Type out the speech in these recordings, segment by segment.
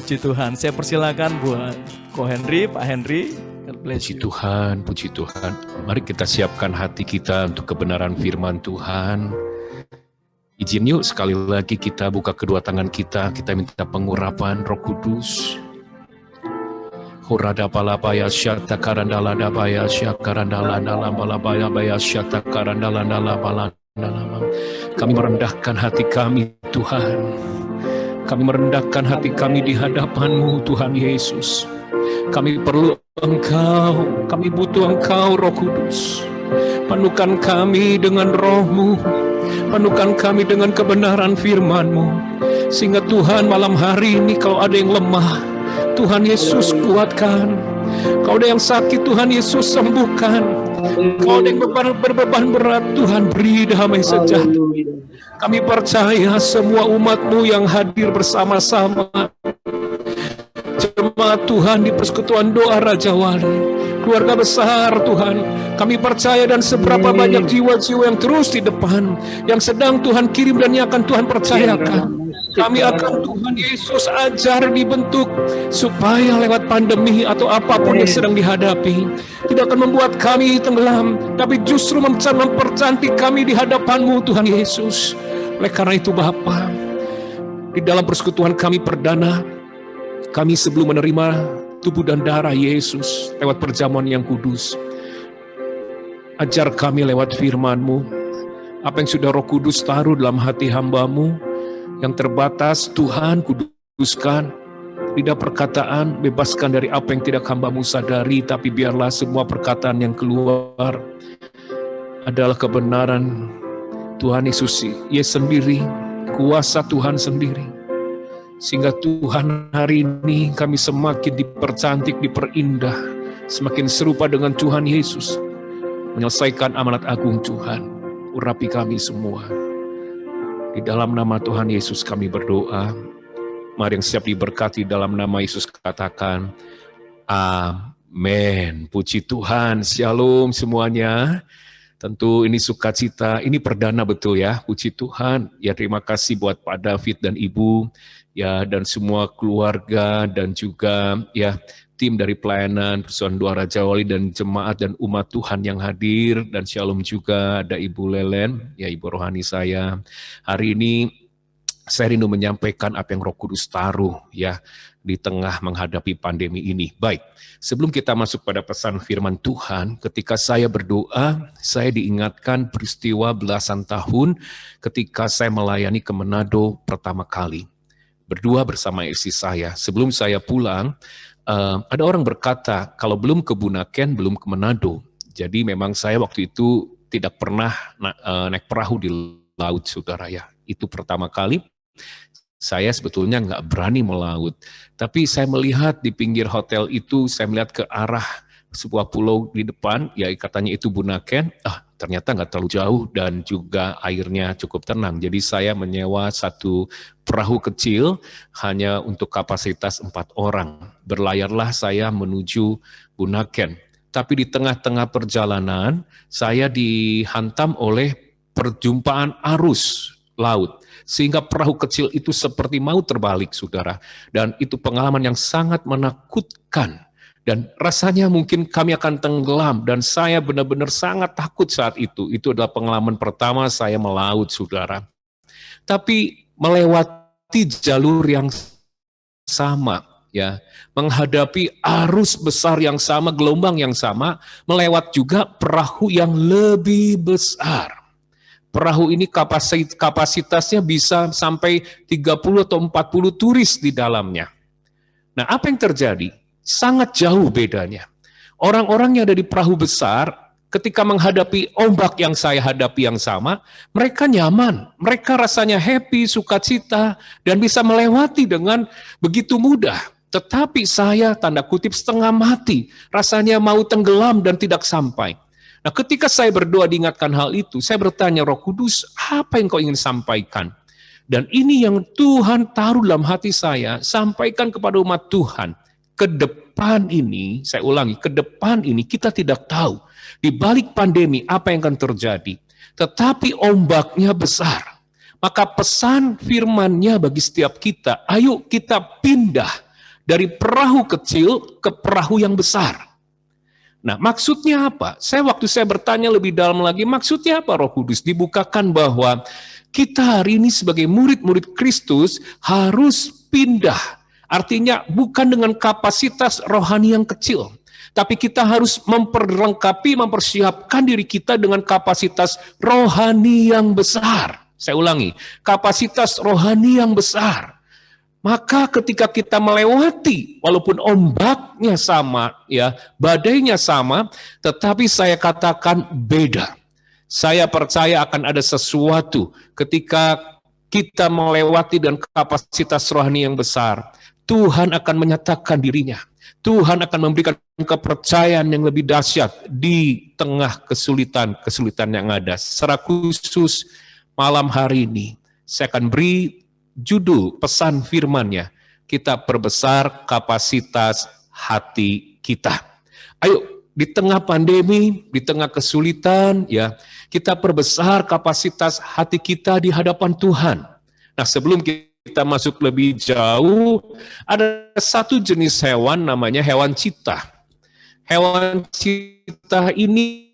Puji Tuhan. Saya persilakan buat Ko Henry, Pak Henry. Puji Tuhan, puji Tuhan. Mari kita siapkan hati kita untuk kebenaran firman Tuhan. Izin yuk sekali lagi kita buka kedua tangan kita minta pengurapan Roh Kudus. Horada palabaya syata karandala dabaya syakarandala dalam balabaya baya syata karandala dalam. Kami merendahkan hati kami Tuhan. Kami merendahkan hati kami di hadapan-Mu Tuhan Yesus. Kami perlu Engkau, kami butuh Engkau Roh Kudus. Penuhkan kami dengan Roh-Mu, penuhkan kami dengan kebenaran firman-Mu. Sehingga Tuhan malam hari ini kalau ada yang lemah, Tuhan Yesus kuatkan. Kalau ada yang sakit, Tuhan Yesus sembuhkan. Kalau ada yang berbeban berat, Tuhan beri damai sejahtera. Kami percaya semua umat-Mu yang hadir bersama-sama, jemaat Tuhan di persekutuan doa Raja Wali, keluarga besar Tuhan, kami percaya dan seberapa banyak jiwa-jiwa yang terus di depan, yang sedang Tuhan kirim dan yang akan Tuhan percayakan. Kami akan Tuhan Yesus ajar dibentuk supaya lewat pandemi atau apapun yang sedang dihadapi tidak akan membuat kami tenggelam, tapi justru mempercantik kami di hadapan-Mu Tuhan Yesus. Oleh karena itu Bapa, di dalam persekutuan kami perdana, kami sebelum menerima tubuh dan darah Yesus lewat perjamuan yang kudus, ajar kami lewat firman-Mu, apa yang sudah Roh Kudus taruh dalam hati hamba-Mu, yang terbatas Tuhan kuduskan, lidah perkataan bebaskan dari apa yang tidak hamba-Mu sadari, tapi biarlah semua perkataan yang keluar adalah kebenaran Tuhan Yesus sendiri, kuasa Tuhan sendiri. Sehingga Tuhan hari ini kami semakin dipercantik, diperindah, semakin serupa dengan Tuhan Yesus, menyelesaikan amanat agung Tuhan. Urapi kami semua. Di dalam nama Tuhan Yesus kami berdoa. Mari yang siap diberkati dalam nama Yesus katakan, amin. Puji Tuhan, shalom semuanya. Tentu ini sukacita, ini perdana betul ya, puji Tuhan. Ya terima kasih buat Pak David dan Ibu, ya dan semua keluarga dan juga ya tim dari pelayanan Persekutuan Doa Raja Wali dan jemaat dan umat Tuhan yang hadir, dan shalom juga ada Ibu Lelen, ya Ibu rohani saya. Hari ini saya rindu menyampaikan apa yang Roh Kudus taruh ya di tengah menghadapi pandemi ini. Baik, sebelum kita masuk pada pesan firman Tuhan, ketika saya berdoa, saya diingatkan peristiwa belasan tahun ketika saya melayani ke Manado pertama kali. Berdua bersama istri saya. Sebelum saya pulang, ada orang berkata, kalau belum ke Bunaken, belum ke Manado. Jadi memang saya waktu itu tidak pernah naik perahu di laut, saudara ya. Itu pertama kali. Saya sebetulnya nggak berani melaut. Tapi saya melihat di pinggir hotel itu, saya melihat ke arah sebuah pulau di depan, ya katanya itu Bunaken. Ternyata nggak terlalu jauh dan juga airnya cukup tenang. Jadi saya menyewa satu perahu kecil hanya untuk kapasitas 4 orang. Berlayarlah saya menuju Bunaken. Tapi di tengah-tengah perjalanan saya dihantam oleh perjumpaan arus laut. Sehingga perahu kecil itu seperti mau terbalik, saudara. Dan itu pengalaman yang sangat menakutkan. Dan rasanya mungkin kami akan tenggelam, dan saya benar-benar sangat takut saat itu. Itu adalah pengalaman pertama saya melaut, saudara. Tapi melewati jalur yang sama, ya, menghadapi arus besar yang sama, gelombang yang sama, melewat juga perahu yang lebih besar. Perahu ini kapasitasnya bisa sampai 30 atau 40 turis di dalamnya. Nah, apa yang terjadi? Sangat jauh bedanya. Orang-orang yang ada di perahu besar, ketika menghadapi ombak yang saya hadapi yang sama, mereka nyaman, mereka rasanya happy, sukacita, dan bisa melewati dengan begitu mudah. Tetapi saya, tanda kutip, setengah mati, rasanya mau tenggelam dan tidak sampai. Nah, ketika saya berdoa diingatkan hal itu, saya bertanya, Roh Kudus, apa yang kau ingin sampaikan? Dan ini yang Tuhan taruh dalam hati saya, sampaikan kepada umat Tuhan. Ke depan ini, saya ulangi, ke depan ini kita tidak tahu di balik pandemi apa yang akan terjadi. Tetapi ombaknya besar. Maka pesan firman-Nya bagi setiap kita, ayo kita pindah dari perahu kecil ke perahu yang besar. Nah, maksudnya apa? Waktu saya bertanya lebih dalam lagi, maksudnya apa Roh Kudus? Dibukakan bahwa kita hari ini sebagai murid-murid Kristus harus pindah. Artinya bukan dengan kapasitas rohani yang kecil, tapi kita harus mempersiapkan diri kita dengan kapasitas rohani yang besar. Saya ulangi, kapasitas rohani yang besar. Maka ketika kita melewati, walaupun ombaknya sama, ya, badainya sama, tetapi saya katakan beda. Saya percaya akan ada sesuatu ketika kita melewati dan kapasitas rohani yang besar. Tuhan akan menyatakan dirinya. Tuhan akan memberikan kepercayaan yang lebih dahsyat di tengah kesulitan-kesulitan yang ada. Secara khusus malam hari ini, saya akan beri judul pesan firman-Nya, kita perbesar kapasitas hati kita. Ayo, di tengah pandemi, di tengah kesulitan, ya, kita perbesar kapasitas hati kita di hadapan Tuhan. Nah, sebelum kita masuk lebih jauh, ada satu jenis hewan namanya hewan citah. Hewan citah ini,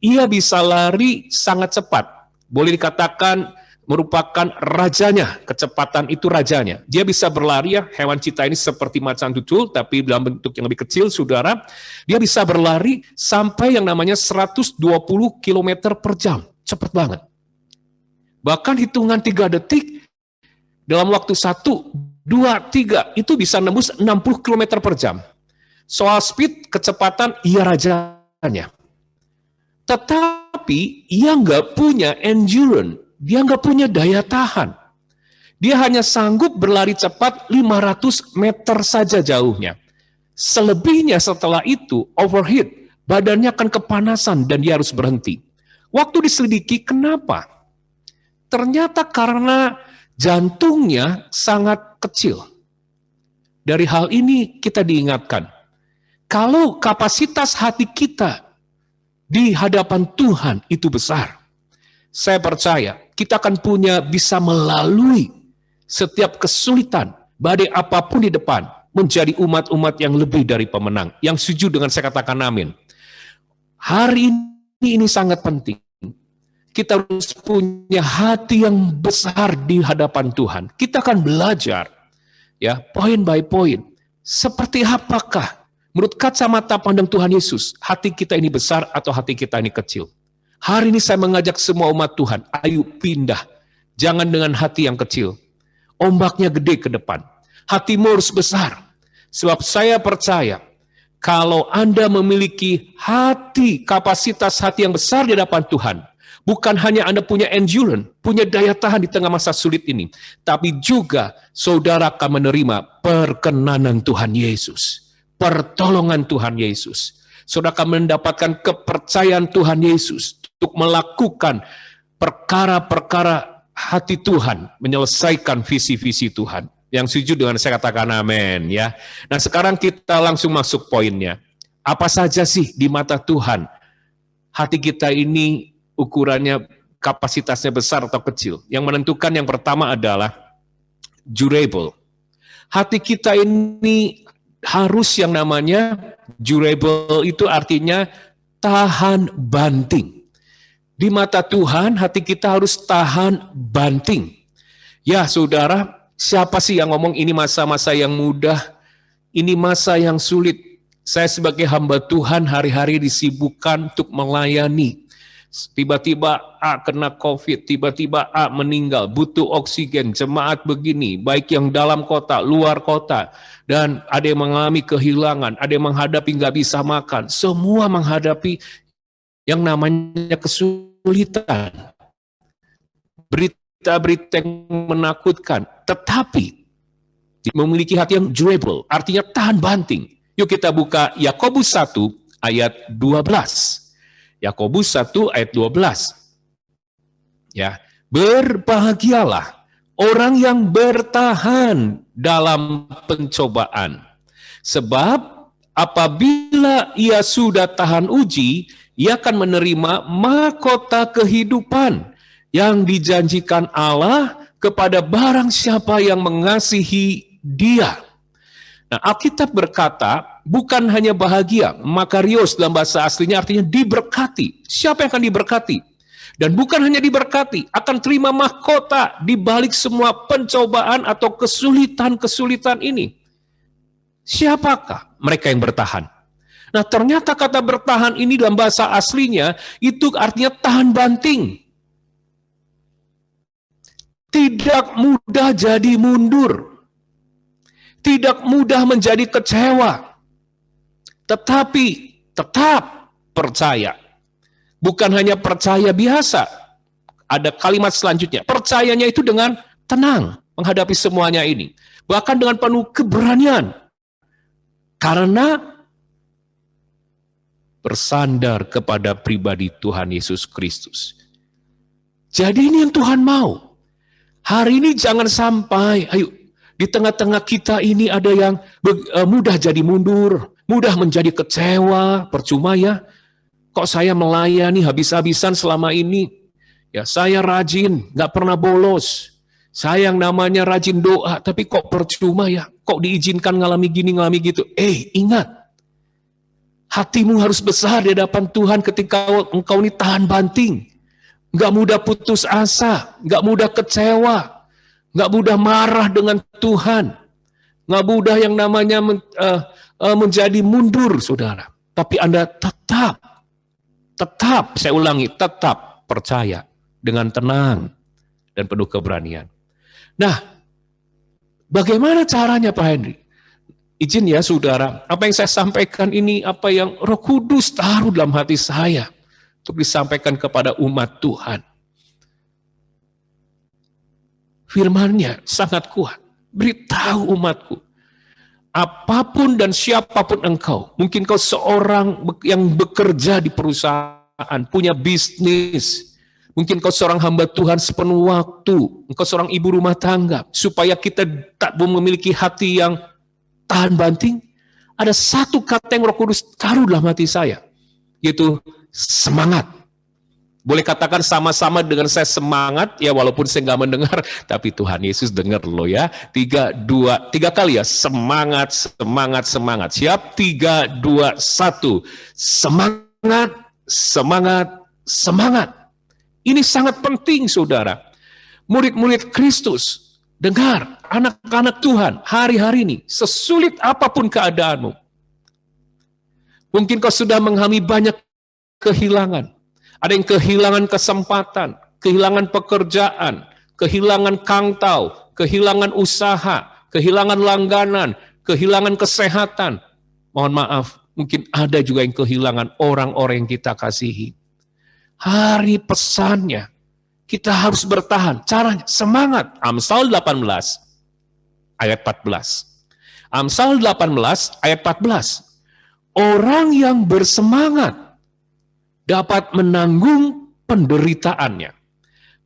ia bisa lari sangat cepat. Boleh dikatakan merupakan rajanya, kecepatan itu rajanya. Dia bisa berlari, ya, hewan citah ini seperti macan tutul, tapi dalam bentuk yang lebih kecil, saudara. Dia bisa berlari sampai yang namanya 120 km per jam. Cepat banget. Bahkan hitungan 3 detik, dalam waktu 1, 2, 3, itu bisa nembus 60 km per jam. Soal speed, kecepatan, ia rajanya. Tetapi, ia nggak punya endurance. Dia nggak punya daya tahan. Dia hanya sanggup berlari cepat 500 meter saja jauhnya. Selebihnya setelah itu, overheat, badannya akan kepanasan dan dia harus berhenti. Waktu diselidiki, kenapa? Ternyata karena jantungnya sangat kecil. Dari hal ini kita diingatkan, kalau kapasitas hati kita di hadapan Tuhan itu besar, saya percaya kita akan bisa melalui setiap kesulitan, badai apapun di depan, menjadi umat-umat yang lebih dari pemenang. Yang setuju dengan saya katakan amin. Hari ini sangat penting. Kita harus punya hati yang besar di hadapan Tuhan. Kita akan belajar, ya, poin by poin. Seperti apakah menurut kacamata pandang Tuhan Yesus, hati kita ini besar atau hati kita ini kecil? Hari ini saya mengajak semua umat Tuhan, ayo pindah. Jangan dengan hati yang kecil. Ombaknya gede ke depan. Hatimu harus besar. Sebab saya percaya, kalau Anda memiliki kapasitas hati yang besar di hadapan Tuhan, bukan hanya Anda punya endurance, punya daya tahan di tengah masa sulit ini, tapi juga saudara akan menerima perkenanan Tuhan Yesus. Pertolongan Tuhan Yesus. Saudara akan mendapatkan kepercayaan Tuhan Yesus untuk melakukan perkara-perkara hati Tuhan, menyelesaikan visi-visi Tuhan. Yang setuju dengan saya katakan amin, ya. Nah, sekarang kita langsung masuk poinnya. Apa saja sih di mata Tuhan hati kita ini ukurannya, kapasitasnya besar atau kecil? Yang menentukan yang pertama adalah durable. Hati kita ini harus yang namanya durable, itu artinya tahan banting. Di mata Tuhan, hati kita harus tahan banting. Ya, saudara, siapa sih yang ngomong ini masa-masa yang mudah, ini masa yang sulit? Saya sebagai hamba Tuhan hari-hari disibukkan untuk melayani. Tiba-tiba A kena COVID, tiba-tiba A meninggal, butuh oksigen, jemaat begini, baik yang dalam kota, luar kota, dan ada yang mengalami kehilangan, ada yang menghadapi nggak bisa makan, semua menghadapi yang namanya kesulitan. Berita-berita yang menakutkan, tetapi memiliki hati yang durable, artinya tahan banting. Yuk kita buka Yakobus 1 ayat 12. Yakobus 1 ayat 12. Ya, berbahagialah orang yang bertahan dalam pencobaan. Sebab apabila ia sudah tahan uji, ia akan menerima mahkota kehidupan yang dijanjikan Allah kepada barang siapa yang mengasihi Dia. Nah, Alkitab berkata, bukan hanya bahagia, makarios dalam bahasa aslinya artinya diberkati. Siapa yang akan diberkati? Dan bukan hanya diberkati, akan terima mahkota di balik semua pencobaan atau kesulitan-kesulitan ini. Siapakah mereka yang bertahan? Nah, ternyata kata bertahan ini dalam bahasa aslinya itu artinya tahan banting. Tidak mudah jadi mundur. Tidak mudah menjadi kecewa. Tetapi tetap percaya. Bukan hanya percaya biasa. Ada kalimat selanjutnya. Percayanya itu dengan tenang menghadapi semuanya ini. Bahkan dengan penuh keberanian. Karena bersandar kepada pribadi Tuhan Yesus Kristus. Jadi ini yang Tuhan mau. Hari ini jangan sampai, ayo, di tengah-tengah kita ini ada yang mudah jadi mundur, mudah menjadi kecewa, percuma ya. Kok saya melayani habis-habisan selama ini? Ya, saya rajin, nggak pernah bolos. Saya yang namanya rajin doa, tapi kok percuma ya? Kok diizinkan ngalami gini, ngalami gitu? Ingat. Hatimu harus besar di hadapan Tuhan ketika engkau ini tahan banting. Nggak mudah putus asa, nggak mudah kecewa, nggak mudah marah dengan Tuhan. Nggak mudah yang namanya menjadi mundur, saudara. Tapi Anda tetap, saya ulangi, tetap percaya dengan tenang dan penuh keberanian. Nah, bagaimana caranya Pak Henry? Izin ya saudara, apa yang saya sampaikan ini, apa yang Roh Kudus taruh dalam hati saya untuk disampaikan kepada umat Tuhan. Firman-Nya sangat kuat. Beritahu umatku, apapun dan siapapun engkau, mungkin kau seorang yang bekerja di perusahaan, punya bisnis, mungkin kau seorang hamba Tuhan sepenuh waktu, engkau seorang ibu rumah tangga, supaya kita tak memiliki hati yang tahan banting, ada satu kata yang Roh Kudus taruh dalam hati saya, yaitu semangat. Boleh katakan sama-sama dengan saya semangat, ya walaupun saya nggak mendengar, tapi Tuhan Yesus dengar loh ya. 3 kali ya, semangat, semangat, semangat. Siap, 3, 2, 1. Semangat, semangat, semangat. Ini sangat penting saudara. Murid-murid Kristus, dengar, anak-anak Tuhan, hari-hari ini, sesulit apapun keadaanmu. Mungkin kau sudah mengalami banyak kehilangan. Ada yang kehilangan kesempatan, kehilangan pekerjaan, kehilangan kangtau, kehilangan usaha, kehilangan langganan, kehilangan kesehatan. Mohon maaf, mungkin ada juga yang kehilangan orang-orang yang kita kasihi. Hari pesannya, kita harus bertahan. Caranya, semangat. Amsal 18, ayat 14. Amsal 18, ayat 14. Orang yang bersemangat dapat menanggung penderitaannya.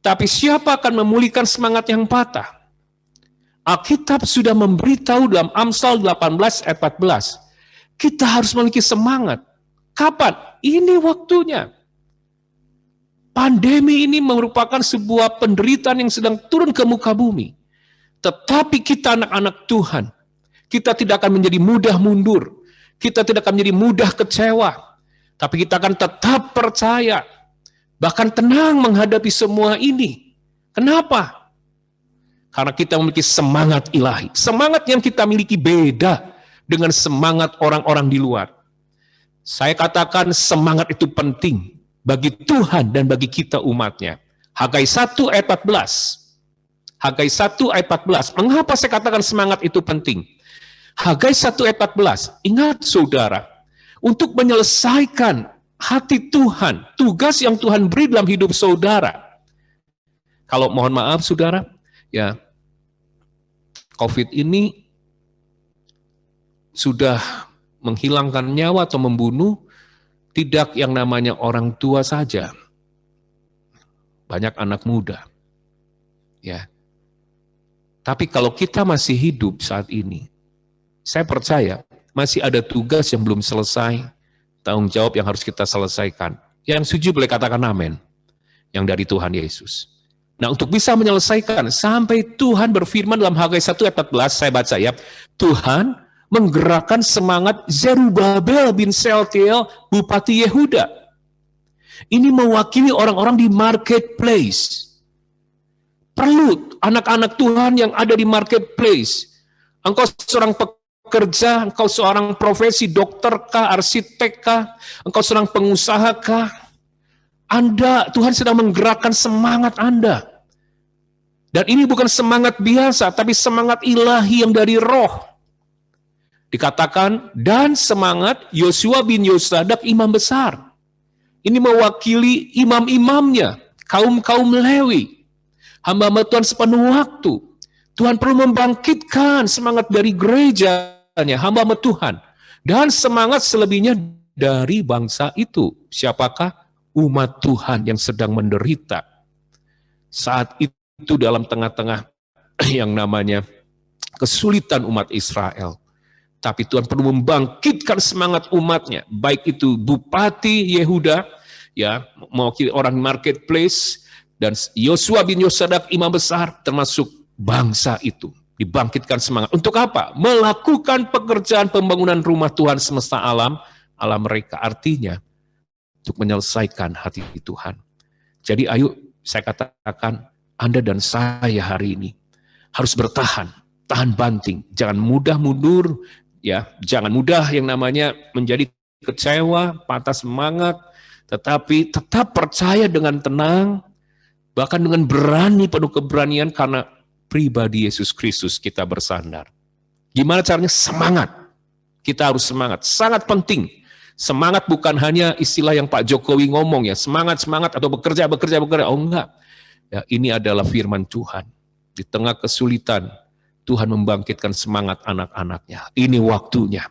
Tapi siapa akan memulihkan semangat yang patah? Alkitab sudah memberitahu dalam Amsal 18 ayat 14. Kita harus memiliki semangat. Kapan? Ini waktunya. Pandemi ini merupakan sebuah penderitaan yang sedang turun ke muka bumi. Tetapi kita anak-anak Tuhan, kita tidak akan menjadi mudah mundur. Kita tidak akan menjadi mudah kecewa. Tapi kita akan tetap percaya, bahkan tenang menghadapi semua ini. Kenapa? Karena kita memiliki semangat ilahi. Semangat yang kita miliki beda dengan semangat orang-orang di luar. Saya katakan semangat itu penting bagi Tuhan dan bagi kita umatnya. Hagai 1 ayat 14. Hagai 1 ayat 14. Mengapa saya katakan semangat itu penting? Hagai 1 ayat 14. Ingat saudara, untuk menyelesaikan hati Tuhan, tugas yang Tuhan beri dalam hidup saudara. Kalau mohon maaf saudara, ya COVID ini sudah menghilangkan nyawa atau membunuh tidak yang namanya orang tua saja. Banyak anak muda. Ya. Tapi kalau kita masih hidup saat ini, saya percaya masih ada tugas yang belum selesai, tanggung jawab yang harus kita selesaikan. Yang setuju boleh katakan amin. Yang dari Tuhan Yesus. Nah, untuk bisa menyelesaikan, sampai Tuhan berfirman dalam Hagai 1 ayat 14, saya baca ya, Tuhan menggerakkan semangat Zerubabel bin Shealtiel, Bupati Yehuda. Ini mewakili orang-orang di marketplace. Perlu anak-anak Tuhan yang ada di marketplace. Engkau seorang pekerja, engkau seorang profesi dokter kah, arsitek kah, engkau seorang pengusaha kah, Anda, Tuhan sedang menggerakkan semangat Anda. Dan ini bukan semangat biasa, tapi semangat ilahi yang dari roh. Dikatakan, dan semangat Yosua bin Yosadak imam besar. Ini mewakili imam-imamnya, kaum-kaum Lewi. Hamba-hamba Tuhan sepenuh waktu. Tuhan perlu membangkitkan semangat dari gerejanya, hamba-hamba Tuhan. Dan semangat selebihnya dari bangsa itu. Siapakah? Umat Tuhan yang sedang menderita. Saat itu dalam tengah-tengah yang namanya kesulitan umat Israel. Tapi Tuhan perlu membangkitkan semangat umatnya. Baik itu Bupati Yehuda, ya, mewakili orang marketplace, dan Yosua bin Yosadak imam besar, termasuk bangsa itu. Dibangkitkan semangat. Untuk apa? Melakukan pekerjaan pembangunan rumah Tuhan semesta alam, alam mereka. Artinya, untuk menyelesaikan hati Tuhan. Jadi ayo saya katakan, Anda dan saya hari ini harus bertahan, tahan banting, jangan mudah mundur, ya, jangan mudah yang namanya menjadi kecewa, patah semangat, tetapi tetap percaya dengan tenang, bahkan dengan berani, penuh keberanian, karena pribadi Yesus Kristus kita bersandar. Gimana caranya? Semangat. Kita harus semangat, sangat penting. Semangat bukan hanya istilah yang Pak Jokowi ngomong ya, semangat atau bekerja. Oh enggak. Ya, ini adalah firman Tuhan. Di tengah kesulitan, Tuhan membangkitkan semangat anak-anaknya. Ini waktunya.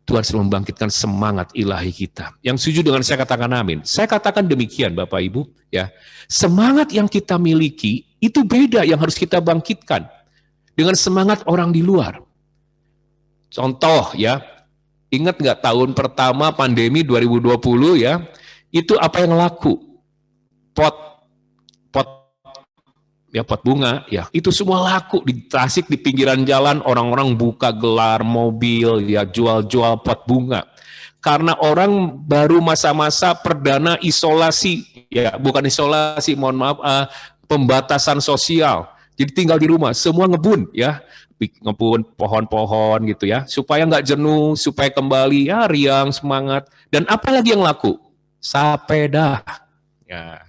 Tuhan sedang membangkitkan semangat ilahi kita. Yang setuju dengan saya katakan amin. Saya katakan demikian Bapak Ibu, ya. Semangat yang kita miliki itu beda yang harus kita bangkitkan dengan semangat orang di luar. Contoh ya, ingat nggak tahun pertama pandemi 2020 ya, itu apa yang laku? Pot bunga, ya itu semua laku di Tasik, di pinggiran jalan orang-orang buka gelar mobil, ya jual-jual pot bunga. Karena orang baru masa-masa perdana isolasi, ya bukan isolasi, mohon maaf, pembatasan sosial. Jadi tinggal di rumah, semua ngebun, ya ngebun pohon-pohon gitu ya, supaya nggak jenuh, supaya kembali ya riang, semangat. Dan apa lagi yang laku? Sepeda, ya.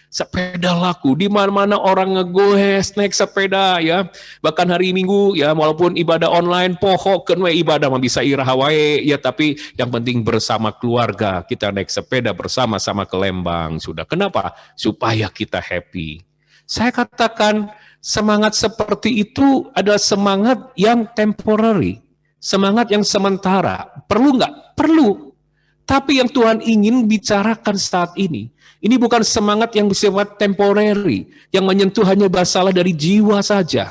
Sepeda laku, di mana-mana orang ngegoes naik sepeda ya. Bahkan hari Minggu ya, walaupun ibadah online pohokeun we ibadah mah bisa iraha wae ya, tapi yang penting bersama keluarga kita naik sepeda bersama-sama ke Lembang sudah. Kenapa? Supaya kita happy. Saya katakan semangat seperti itu adalah semangat yang temporary, semangat yang sementara. Perlu nggak? Perlu. Tapi yang Tuhan ingin bicarakan saat ini bukan semangat yang bersifat temporary, yang menyentuh hanya masalah dari jiwa saja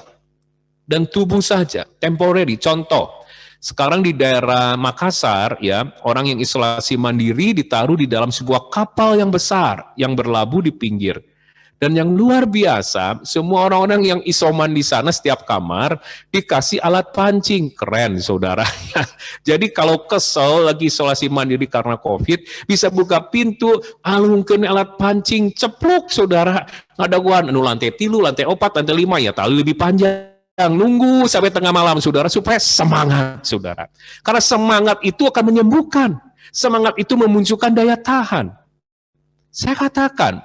dan tubuh saja, temporary. Contoh, sekarang di daerah Makassar, ya orang yang isolasi mandiri ditaruh di dalam sebuah kapal yang besar yang berlabuh di pinggir. Dan yang luar biasa, semua orang-orang yang isoman di sana setiap kamar dikasih alat pancing. Keren, saudara. Jadi kalau kesel lagi isolasi mandiri karena COVID, bisa buka pintu, alungkeun alat pancing, cepluk, saudara. Ngadaguan, lantai 3, lantai 4, lantai 5, ya tali lebih panjang. Nunggu sampai tengah malam, saudara, supaya semangat, saudara. Karena semangat itu akan menyembuhkan. Semangat itu memunculkan daya tahan. Saya katakan,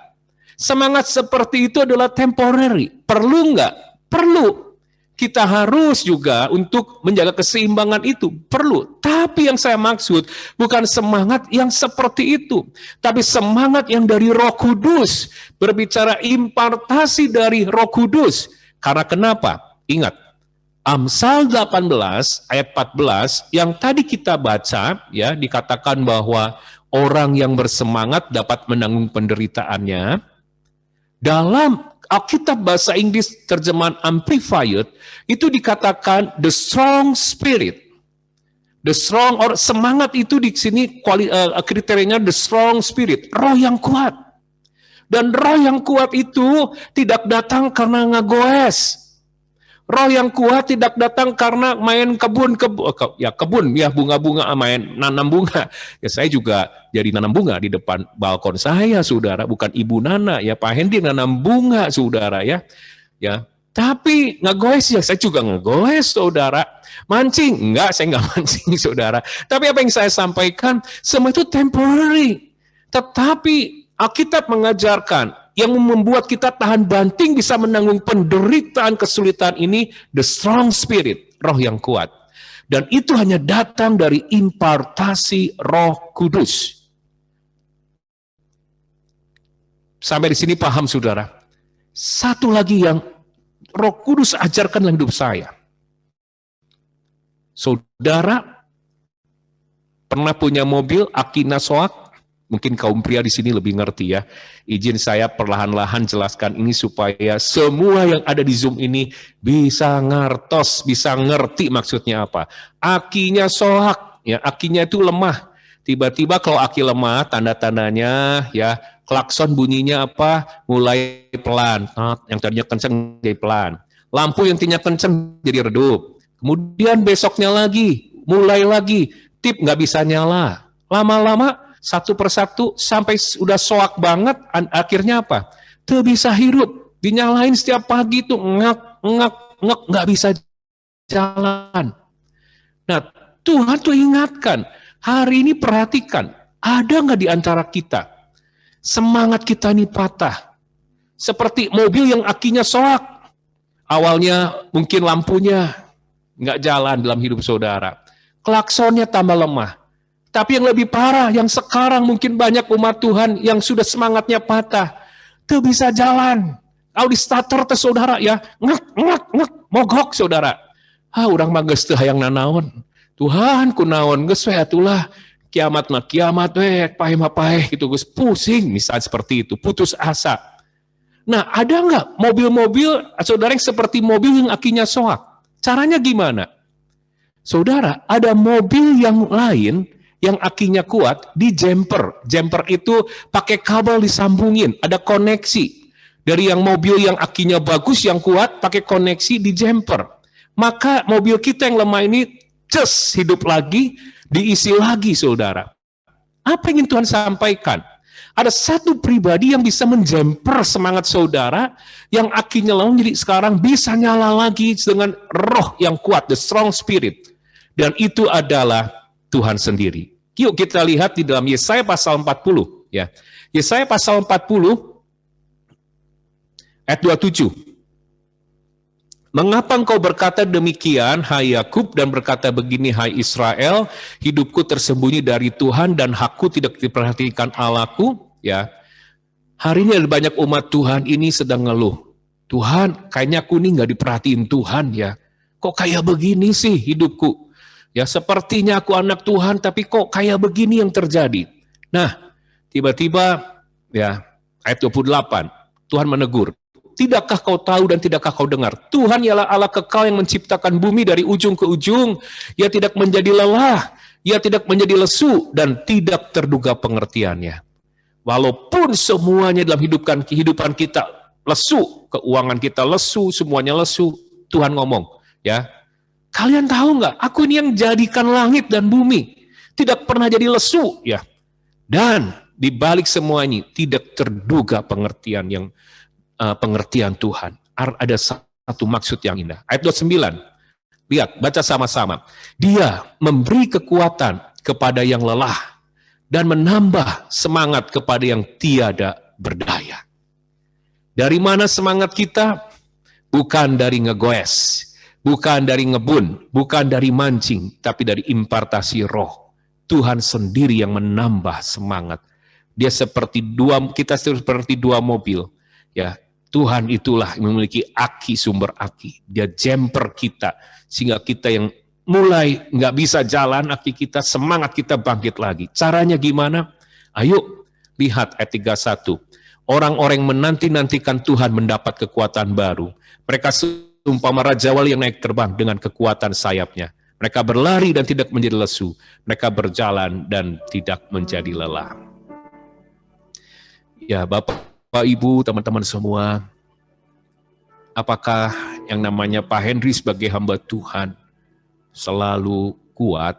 semangat seperti itu adalah temporary. Perlu nggak? Perlu. Kita harus juga untuk menjaga keseimbangan itu. Perlu. Tapi yang saya maksud bukan semangat yang seperti itu. Tapi semangat yang dari Roh Kudus. Berbicara impartasi dari Roh Kudus. Karena kenapa? Ingat. Amsal 18 ayat 14 yang tadi kita baca, ya dikatakan bahwa orang yang bersemangat dapat menanggung penderitaannya. Dalam Alkitab bahasa Inggris terjemahan Amplified itu dikatakan the strong spirit. The strong or semangat itu di sini kriterianya the strong spirit, roh yang kuat. Dan roh yang kuat itu tidak datang karena ngagoes. Roh yang kuat tidak datang karena main kebun, bunga-bunga, main nanam bunga. Ya saya juga jadi nanam bunga di depan balkon saya, saudara. Bukan Ibu Nana, ya Pak Hendy nanam bunga, saudara ya. Ya, tapi ngegoes ya saya juga ngegoes, saudara. Mancing, enggak, saya enggak mancing, saudara. Tapi apa yang saya sampaikan, semua itu temporary. Tetapi Alkitab mengajarkan, yang membuat kita tahan banting bisa menanggung penderitaan kesulitan ini, the strong spirit, roh yang kuat. Dan itu hanya datang dari impartasi Roh Kudus. Sampai di sini paham, saudara? Satu lagi yang Roh Kudus ajarkan dalam hidup saya. Saudara pernah punya mobil Akina Soak? Mungkin kaum pria di sini lebih ngerti ya. Izin saya perlahan-lahan jelaskan ini supaya semua yang ada di Zoom ini bisa ngertos, bisa ngerti maksudnya apa. Akinya soak, ya akinya itu lemah. Tiba-tiba kalau aki lemah, tanda-tandanya ya klakson bunyinya apa? Mulai pelan. Yang tadinya kencang jadi pelan. Lampu yang tadinya kencang jadi redup. Kemudian besoknya lagi, mulai lagi, tip nggak bisa nyala. Lama-lama satu persatu sampai udah soak banget, akhirnya apa? Tuh bisa hirup, dinyalain setiap pagi tuh ngak, nggak bisa jalan. Nah, Tuhan tuh ingatkan, hari ini perhatikan, ada nggak di antara kita semangat kita ini patah, seperti mobil yang akinya soak, awalnya mungkin lampunya nggak jalan dalam hidup saudara, klaksonnya tambah lemah. Tapi yang lebih parah, yang sekarang mungkin banyak umat Tuhan yang sudah semangatnya patah. Tuh bisa jalan. Kalau di starter teh saudara ya, ngek, mogok saudara. Urang mah geus teu hayang nanaon. Tuhan kunaon geus we atulah. Kiamat mah kiamat we, paeh mah paeh gitu geus pusing, misal seperti itu, putus asa. Nah, ada enggak mobil-mobil saudara yang seperti mobil yang akinya soak? Caranya gimana? Saudara, ada mobil yang lain yang akinya kuat di jumper. Jumper itu pakai kabel disambungin, ada koneksi. Dari yang mobil yang akinya bagus, yang kuat, pakai koneksi di jumper. Maka mobil kita yang lemah ini, hidup lagi, diisi lagi, saudara. Apa yang ingin Tuhan sampaikan? Ada satu pribadi yang bisa menjemper semangat saudara, yang akinya lemah, jadi sekarang bisa nyala lagi dengan roh yang kuat, the strong spirit. Dan itu adalah Tuhan sendiri. Yuk kita lihat di dalam Yesaya pasal 40 ya. Yesaya pasal 40 ayat 27. Mengapa engkau berkata demikian hai Yakub dan berkata begini hai Israel, hidupku tersembunyi dari Tuhan dan hakku tidak diperhatikan Allahku ya. Hari ini ada banyak umat Tuhan ini sedang ngeluh. Tuhan, kayaknya aku ini nggak diperhatiin Tuhan ya. Kok kayak begini sih hidupku? Ya sepertinya aku anak Tuhan, tapi kok kayak begini yang terjadi. Nah, tiba-tiba ya ayat 28, Tuhan menegur. Tidakkah kau tahu dan tidakkah kau dengar? Tuhan ialah Allah kekal yang menciptakan bumi dari ujung ke ujung. Ia tidak menjadi lelah, ia tidak menjadi lesu, dan tidak terduga pengertiannya. Walaupun semuanya dalam kehidupan kita lesu, keuangan kita lesu, semuanya lesu, Tuhan ngomong, ya. Kalian tahu nggak? Aku ini yang jadikan langit dan bumi. Tidak pernah jadi lesu, ya. Dan di balik semua ini tidak terduga pengertian Tuhan. Ada satu maksud yang indah. Ayat 29. Lihat, baca sama-sama. Dia memberi kekuatan kepada yang lelah dan menambah semangat kepada yang tiada berdaya. Dari mana semangat kita? Bukan dari ngegoes. Bukan dari ngebun, bukan dari mancing, tapi dari impartasi roh. Tuhan sendiri yang menambah semangat. Kita seperti dua mobil. Ya, Tuhan itulah yang memiliki aki, sumber aki. Dia jumper kita, sehingga kita yang mulai nggak bisa jalan, aki kita, semangat kita bangkit lagi. Caranya gimana? Ayo, lihat ayat 31. Orang-orang yang menanti-nantikan Tuhan mendapat kekuatan baru. Mereka umpama raja wali yang naik terbang dengan kekuatan sayapnya. Mereka berlari dan tidak menjadi lesu. Mereka berjalan dan tidak menjadi lelah. Ya, Bapak, Ibu, teman-teman semua, apakah yang namanya Pak Henry sebagai hamba Tuhan selalu kuat,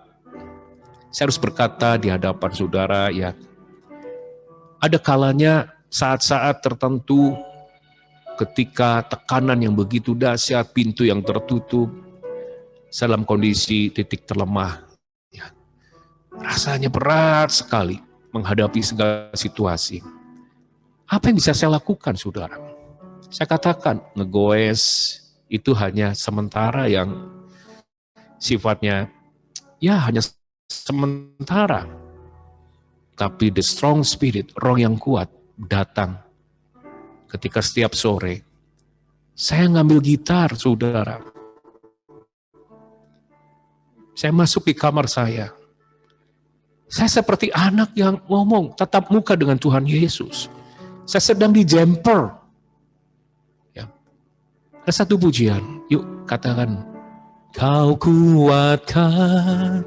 saya harus berkata di hadapan saudara, ya, ada kalanya saat-saat tertentu ketika tekanan yang begitu dahsyat, pintu yang tertutup, saya dalam kondisi titik terlemah. Ya, rasanya berat sekali menghadapi segala situasi. Apa yang bisa saya lakukan, saudara? Saya katakan, ngegoes itu hanya sementara, yang sifatnya ya hanya sementara. Tapi the strong spirit, roh yang kuat, datang ketika setiap sore saya ngambil gitar, saudara. Saya masuk di kamar saya. Saya seperti anak yang ngomong tatap muka dengan Tuhan Yesus. Saya sedang di jumper. Ya. Ada satu pujian, yuk katakan. Kau kuatkan,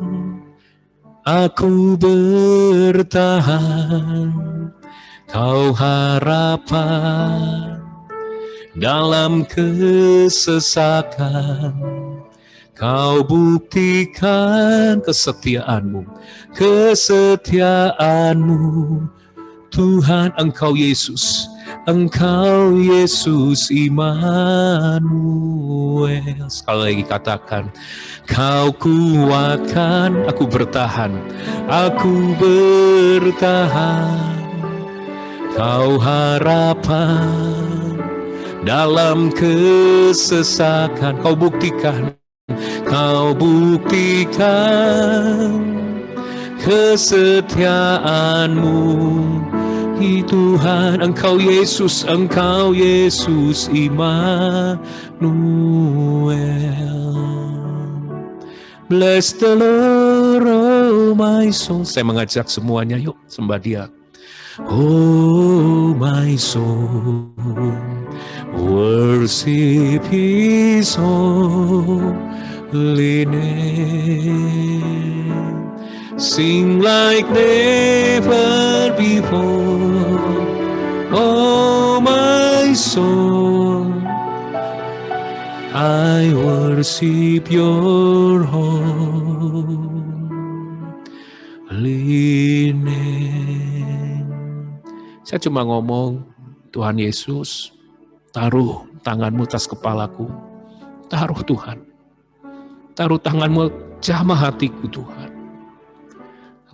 aku bertahan, kau harapan dalam kesesakan, kau buktikan kesetiaanmu, Tuhan, Engkau Yesus Immanuel. Sekali lagi katakan, kau kuatkan, aku bertahan, kau harapan dalam kesesakan, kau buktikan kesetiaanmu. Tuhan, Engkau Yesus Immanuel. Bless the Lord, oh my soul. Saya mengajak semuanya, yuk sembah Dia. Oh my soul, worship His holy name. Sing like never before, oh my soul, I worship your holy name. Saya cuma ngomong, Tuhan Yesus, taruh tanganmu atas kepalaku, taruh Tuhan, taruh tanganmu jamah hatiku Tuhan.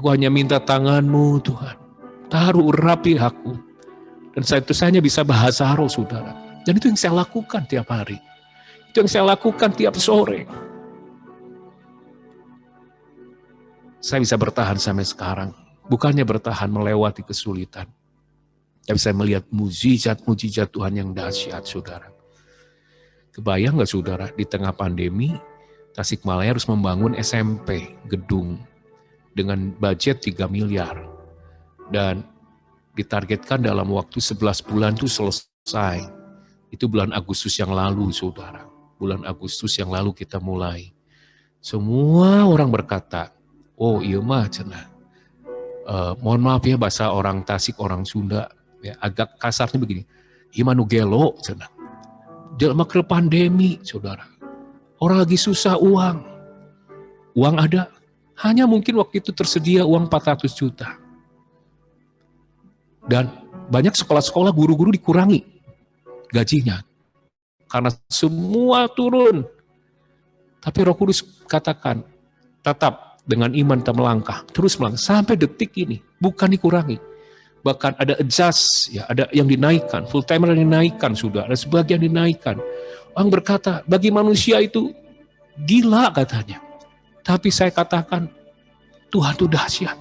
Aku hanya minta tanganmu Tuhan, taruh urapi aku. Dan saya itu hanya bisa bahasa roh, saudara. Dan itu yang saya lakukan tiap hari. Itu yang saya lakukan tiap sore. Saya bisa bertahan sampai sekarang. Bukannya bertahan melewati kesulitan. Tapi saya melihat mujizat-mujizat Tuhan yang dahsyat, saudara. Kebayang gak saudara, di tengah pandemi, Tasikmalaya harus membangun SMP, gedung, dengan budget 3 miliar. Dan ditargetkan dalam waktu 11 bulan itu selesai. Itu bulan Agustus yang lalu, saudara. Bulan Agustus yang lalu kita mulai. Semua orang berkata, oh iya mah cenah. Mohon maaf ya bahasa orang Tasik, orang Sunda. Ya, agak kasarnya begini. Imanu gelo cenah. Dalam ke pandemi, saudara. Orang lagi susah uang. Uang ada. Hanya mungkin waktu itu tersedia uang 400 juta. Dan banyak sekolah-sekolah guru-guru dikurangi gajinya. Karena semua turun. Tapi Roh Kudus katakan, tetap dengan iman kita melangkah. Terus melangkah sampai detik ini. Bukan dikurangi. Bahkan ada adjust, ya, ada yang dinaikkan. Full timer yang dinaikkan sudah. Ada sebagian dinaikkan. Orang berkata, bagi manusia itu gila katanya. Tapi saya katakan, Tuhan itu dahsyat.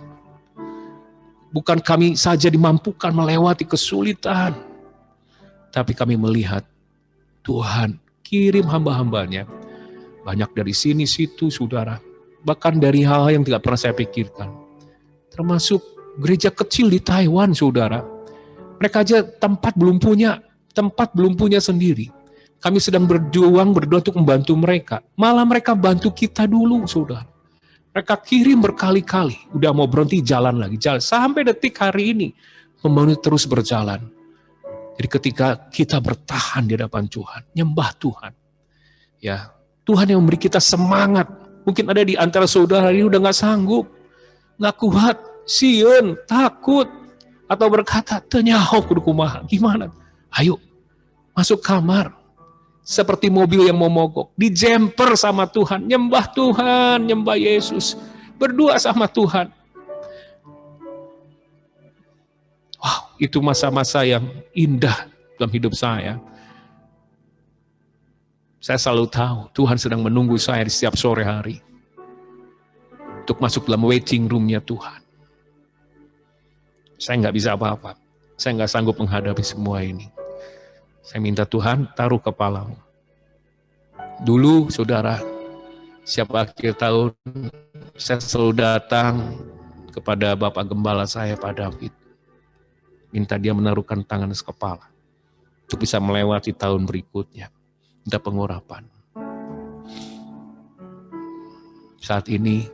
Bukan kami saja dimampukan melewati kesulitan. Tapi kami melihat Tuhan kirim hamba-hambanya. Banyak dari sini, situ, saudara. Bahkan dari hal yang tidak pernah saya pikirkan. Termasuk gereja kecil di Taiwan, saudara. Mereka aja tempat belum punya sendiri. Kami sedang berdoa untuk membantu mereka. Malah mereka bantu kita dulu, saudara. Mereka kirim berkali-kali. Udah mau berhenti, jalan lagi. Jalan. Sampai detik hari ini, pembangunan terus berjalan. Jadi ketika kita bertahan di hadapan Tuhan, nyembah Tuhan. Ya, Tuhan yang memberi kita semangat. Mungkin ada di antara saudara ini udah nggak sanggup, nggak kuat, sieun, takut, atau berkata, "Tenyaho kudu kumaha." Gimana? Ayo, masuk kamar. Seperti mobil yang mau mogok, dijemper sama Tuhan, nyembah Tuhan, nyembah Yesus, berdoa sama Tuhan. Wow, itu masa-masa yang indah dalam hidup saya. Saya selalu tahu Tuhan sedang menunggu saya di setiap sore hari untuk masuk dalam waiting room-nya Tuhan. Saya nggak bisa apa-apa. Saya nggak sanggup menghadapi semua ini. Saya minta Tuhan taruh kepalamu. Dulu, saudara, setiap akhir tahun, saya selalu datang kepada Bapak Gembala saya, Pak David. Minta dia menaruhkan tangan di kepala untuk bisa melewati tahun berikutnya. Minta pengurapan. Saat ini,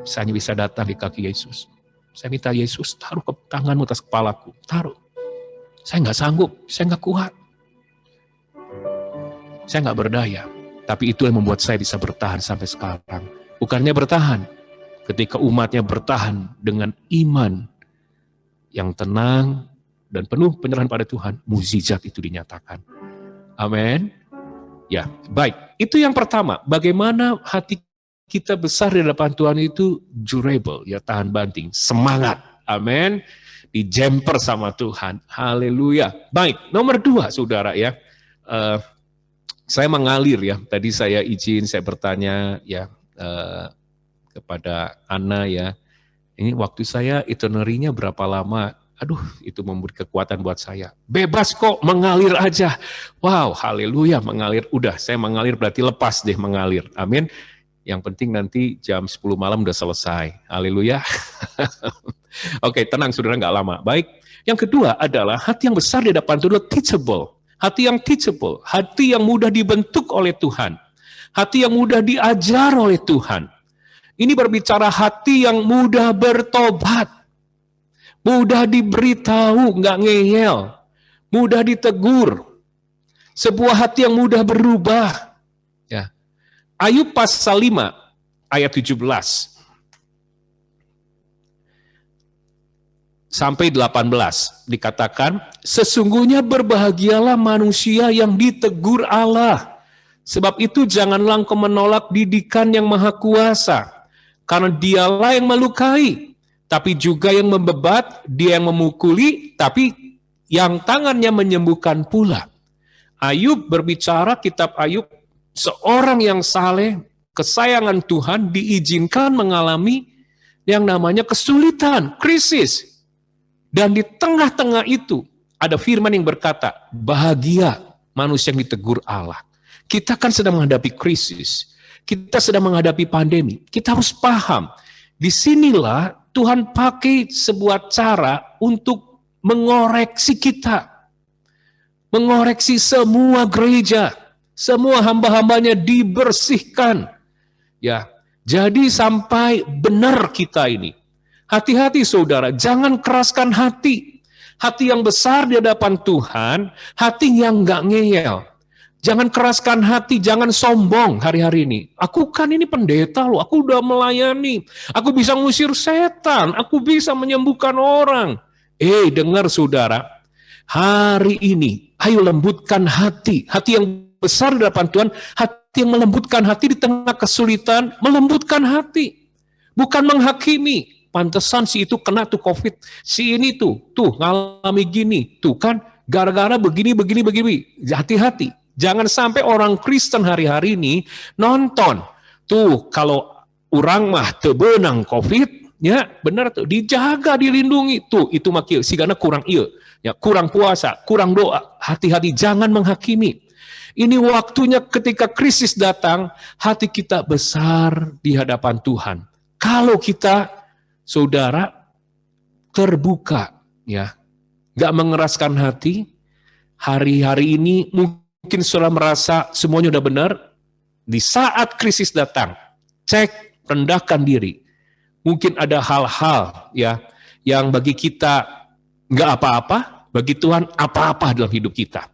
saya hanya bisa datang di kaki Yesus. Saya minta Yesus, taruh tanganmu atas kepalaku. Taruh. Saya nggak sanggup, saya nggak kuat. Saya nggak berdaya. Tapi itu yang membuat saya bisa bertahan sampai sekarang. Bukannya bertahan, ketika umatnya bertahan dengan iman yang tenang dan penuh penyerahan pada Tuhan, mukjizat itu dinyatakan. Amin. Ya, baik. Itu yang pertama. Bagaimana hati kita besar di hadapan Tuhan itu durable, ya, tahan banting, semangat. Amin. Dijemper sama Tuhan. Haleluya. Baik, nomor 2, saudara, ya. Saya mengalir, ya. Tadi saya izin, saya bertanya, ya, kepada Ana, ya. Ini waktu saya itinerary-nya berapa lama? Aduh, itu memberi kekuatan buat saya. Bebas kok, mengalir aja. Wow, haleluya, mengalir. Udah, saya mengalir berarti lepas deh mengalir. Amin. Yang penting nanti jam 10 malam udah selesai. Haleluya. Oke, tenang saudara, nggak lama. Baik. Yang kedua adalah hati yang besar di hadapan Tuhan, teachable. Hati yang teachable. Hati yang mudah dibentuk oleh Tuhan. Hati yang mudah diajar oleh Tuhan. Ini berbicara hati yang mudah bertobat. Mudah diberitahu, nggak ngeyel. Mudah ditegur. Sebuah hati yang mudah berubah. Ya. Ayub pasal 5 ayat 17 sampai 18 dikatakan, sesungguhnya berbahagialah manusia yang ditegur Allah. Sebab itu janganlah engkau menolak didikan yang maha kuasa. Karena dialah yang melukai, tapi juga yang membebat, dia yang memukuli, tapi yang tangannya menyembuhkan pula. Ayub berbicara, kitab Ayub, seorang yang saleh, kesayangan Tuhan, diizinkan mengalami yang namanya kesulitan, krisis. Dan di tengah-tengah itu, ada firman yang berkata, bahagia manusia yang ditegur Allah. Kita kan sedang menghadapi krisis, kita sedang menghadapi pandemi, kita harus paham, disinilah Tuhan pakai sebuah cara untuk mengoreksi kita, mengoreksi semua gereja, semua hamba-hambanya dibersihkan. Ya, jadi sampai benar kita ini. Hati-hati saudara, jangan keraskan hati. Hati yang besar di hadapan Tuhan, hati yang nggak ngeyel. Jangan keraskan hati, jangan sombong hari-hari ini. Aku kan ini pendeta loh, aku udah melayani. Aku bisa ngusir setan, aku bisa menyembuhkan orang. Dengar saudara, hari ini, ayo lembutkan hati. Hati yang besar di hadapan Tuhan, hati yang melembutkan hati di tengah kesulitan, melembutkan hati. Bukan menghakimi. Pantesan si itu kena tuh COVID, si ini tuh ngalami gini, tuh kan gara-gara begini. Hati-hati, jangan sampai orang Kristen hari-hari ini nonton, tuh kalau orang mah teu beunang COVID, ya benar tuh, dijaga, dilindungi, tuh itu mah kieu, sigana kurang ieu, ya kurang puasa, kurang doa, hati-hati, jangan menghakimi. Ini waktunya ketika krisis datang, hati kita besar di hadapan Tuhan. Kalau kita saudara terbuka, ya, nggak mengeraskan hati. Hari-hari ini mungkin saudara merasa semuanya udah benar. Di saat krisis datang, cek, rendahkan diri. Mungkin ada hal-hal, ya, yang bagi kita nggak apa-apa, bagi Tuhan apa-apa dalam hidup kita.